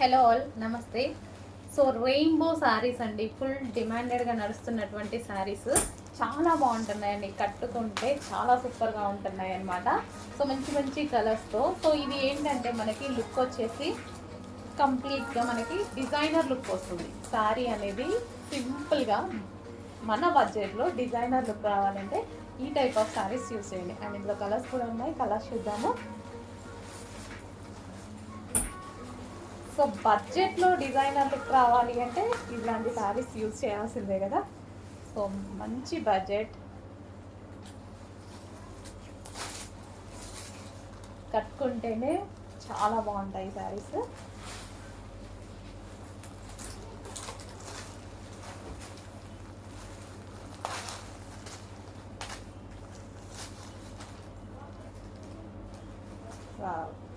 Hello all నమస్తే. So rainbow saris అండి, full డిమాండెడ్గా నడుస్తున్నటువంటి శారీస్ చాలా బాగుంటున్నాయండి. కట్టుకుంటే చాలా సూపర్గా ఉంటున్నాయి అన్నమాట. సో మంచి మంచి కలర్స్తో. సో ఇది ఏంటంటే మనకి లుక్ వచ్చేసి కంప్లీట్గా మనకి డిజైనర్ లుక్ వస్తుంది. శారీ అనేది సింపుల్గా మన బడ్జెట్లో డిజైనర్ లుక్ రావాలంటే ఈ టైప్ ఆఫ్ శారీస్ యూస్ చేయండి. అండ్ ఇందులో కలర్స్ కూడా ఉన్నాయి, కలర్స్ చూద్దాము. సో బడ్జెట్లో డిజైనర్ లుక్ రావాలి అంటే ఇలాంటి శారీస్ యూజ్ చేయాల్సిందే కదా. సో మంచి బడ్జెట్, కట్టుకుంటేనే చాలా బాగుంటాయి శారీస్.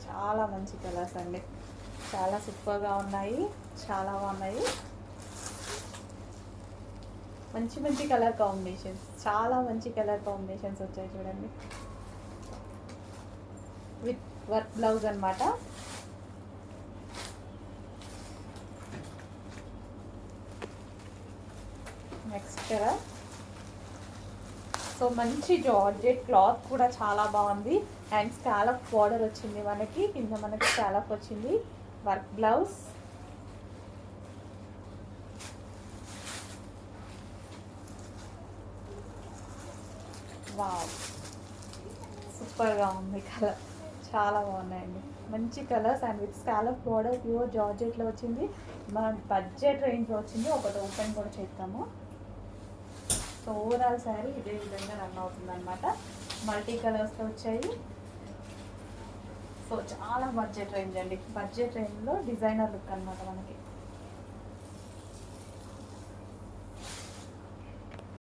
చాలా మంచి కలర్స్ అండి, చాలా సూపర్గా ఉన్నాయి, చాలా బాగున్నాయి. మంచి మంచి కలర్ కాంబినేషన్స్, చాలా మంచి కలర్ కాంబినేషన్స్ వచ్చాయి చూడండి. విత్ వర్క్ బ్లౌజ్ అనమాట. Next colour. సో మంచి జార్జెట్ క్లాత్ కూడా చాలా బాగుంది. అండ్ స్కాలప్ బార్డర్ వచ్చింది మనకి, కింద మనకి స్కాలప్ వచ్చింది. Work blouse. వావ్, సూపర్గా ఉంది కలర్, చాలా బాగున్నాయండి. మంచి colours and with scallop border, pure జార్జెట్లో వచ్చింది. మన బడ్జెట్ రేంజ్లో వచ్చింది. ఒకటి ఓపెన్ కూడా చేద్దాము. సో ఓవరాల్ శారీ ఇదే విధంగా రన్ అవుతుంది అనమాట. మల్టీ కలర్స్తో వచ్చాయి. సో చాలా బడ్జెట్ రేంజ్ అండి, బడ్జెట్ రేంజ్లో డిజైనర్ లుక్ అనమాట మనకి.